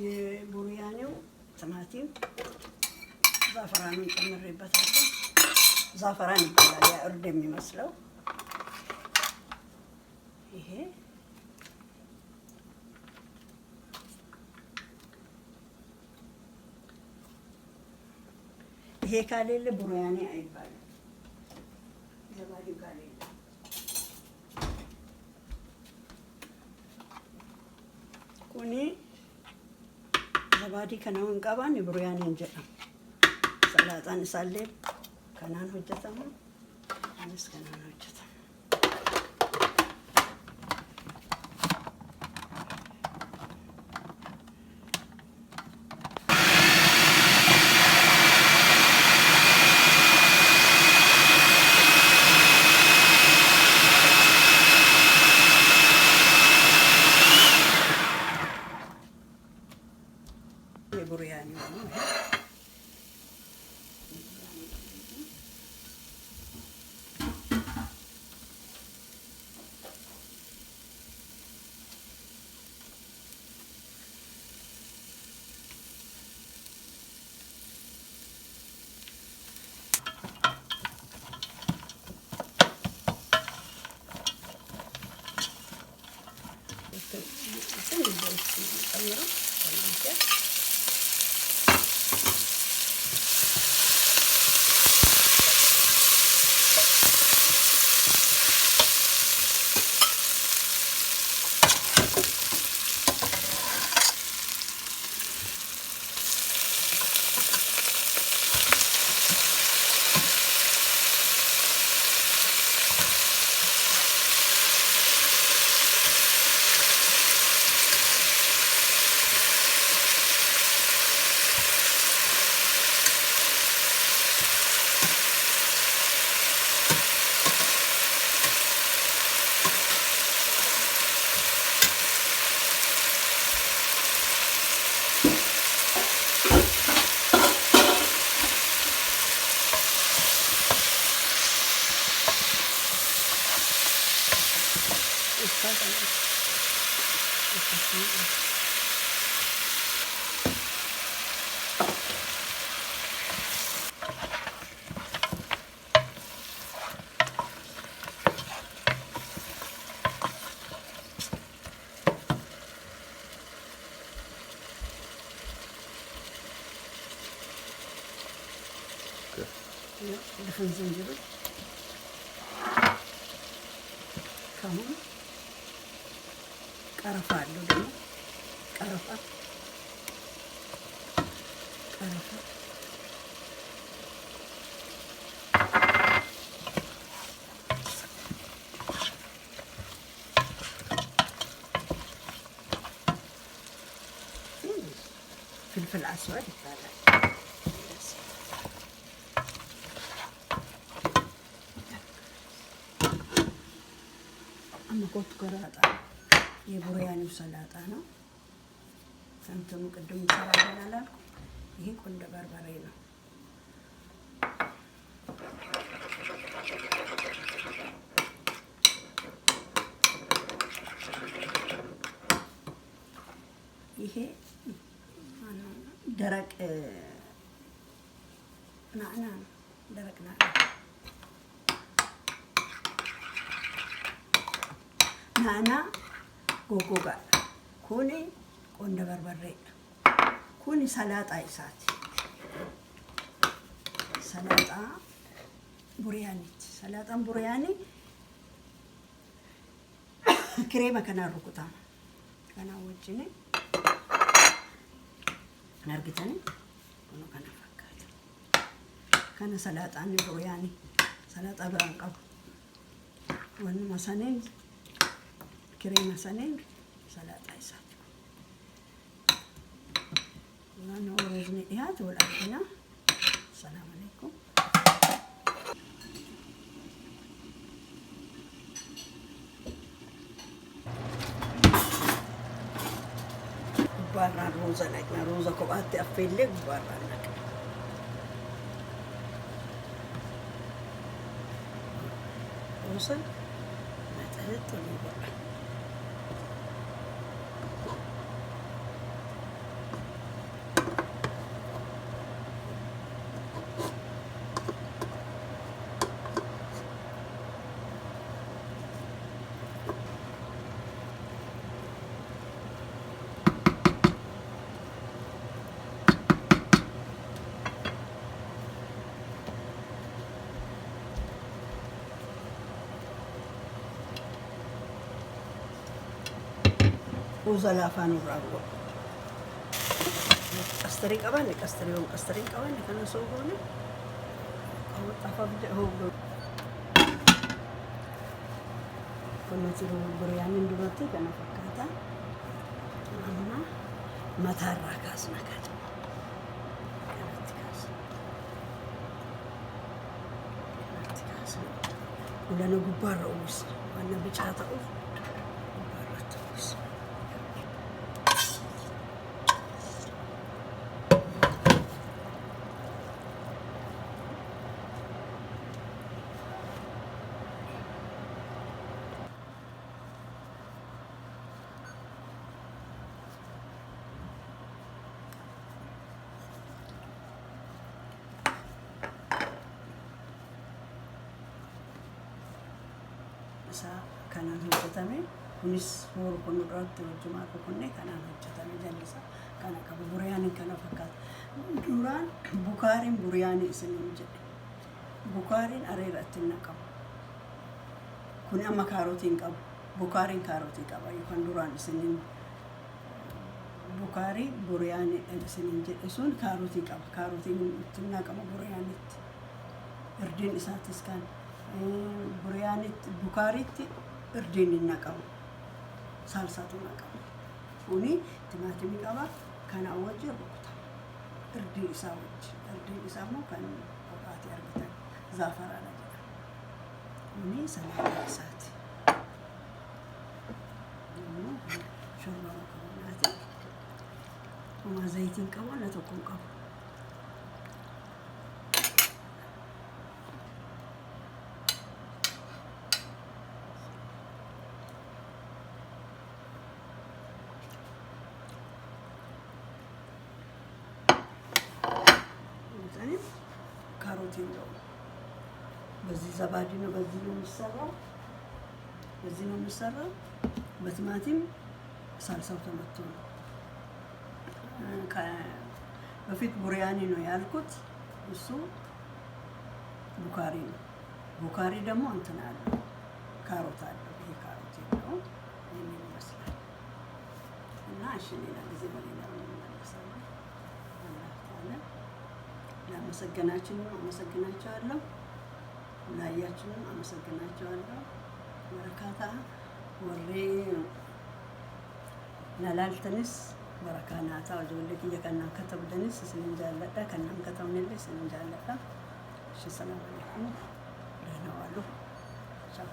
የቡሪያኒው ቲማቲም ዛፈራኑን ጨምሬበታለሁ። ዛፈራን ይባላል ያ እርድ የሚመስለው ይሄ ካሌለ ቡሪያኒ አይባልም። ዘባዲ ካሌለ ኩኒ ዘባዲ ከናውን ቀባን ቡሪያኒ እንጀራ ሰላጣን ሳሌ ከናን ሆጀተሙ አንስ ከናን ሆጀተሙ ቡሪያኒ ነው። ድፍን ዝንጅብል ከሙን ቀረፋ አለው ደግሞ ቀረፋ ፍልፍል አስዋድ ይባላል። አመቆት ቆራጣ የቡሪያኒው ሰላጣ ነው። እንትኑ ቅድም ይሰራል አላልኩ? ይሄ ቆንደ በርበሬ ነው። ይሄ ደረቅ ናዕና ደረቅ ናዕና ጎጎጋ ኩኒ ቆንደ በርበሬ ኩኒ ሰላጣ ይሳት ሰላጣ ቡሪያኒ ሰላጣን ቡሪያኒ ክሬማ ከና ሩቁታ ከና ወጭኔ ናርግተኒ ኮኖ ከና ፈካት ከና ሰላጣን ቡሪያኒ ሰላጣ በአንቀብ ወን ማሳኔን ክሬማ ሰኔን ሰላጣ ይሳት ዋና ወሮዝኔ ያት ወላኪና ሰላም አለይኩም ባራ ሮዛ ላይ ሮዛ ኮባቴ አፈለ ባራ ነክ ሮዛ መጠጥ ነው kuusa laafaan irraa godhu. Qastarii qabanne qastarii qabanne kana soo goone xafaaf jedhu kun nuti biryaanin duratti kana fakkaata. Amma mataarraa kaasna kana. Kanatti kaasna. Kanatti kaasna. Ulana gubbaarra uwwisa. Wanna bicaa ta'uuf gubbaarratti uwwisa. Kanaan hojjetame kunis horu kun irratti wajjumaa kunne kanaan hojjetame jallisa kana qabu buryaanii kana fakkaata. Duraan bukaariin buryaanii isiniin jedhe bukaariin areeratti naqamu kun amma kaarotiin qabu bukaariin kaarotii qaba yookaan duraan isiniin bukaarii buryaanii isiniin jedhe sun kaarotii qaba kaarotiin itti naqama buryaaniitti irdiin isaatis kan buryaaniitti bukaariitti irdiin naqamu salsaatu naqamu kuni timaatimii qaba kana wajjin rukutama irdii isaa wajjin irdiin isaa immoo kan kophaatti argitan zaafaraadha jedhama kuni salaataa isaati shorbaa makaronaati kuma zayitiin qabu na tokko qabu ካሮቲን ነው በዚህ ዘባዲ ነው በዚህ ነው የሚሰራው በቲማቲም ሳልሳው ተመቶ ነው በፊት ቡሪያኒ ነው ያልኩት እሱ ቡካሪ ነው ቡካሪ ደግሞ እንትን አለ ካሮት አለ ይሄ ካሮት ነው የሚመስላል እና እሺ ሌላ ጊዜ በሌላ እንመለሳለን አመሰግናችኋለሁ ላያችሁን አመሰግናችኋለሁ በረካታ ወሬ ናላልተንስ በረካናታ ወጀለክ የቀና ከተብደንስ ስንጃለዳ ከናም ከተውነልስ ስንጃለዳ እሺ ሰላም አለይኩም ደህና ዋሉ ቻው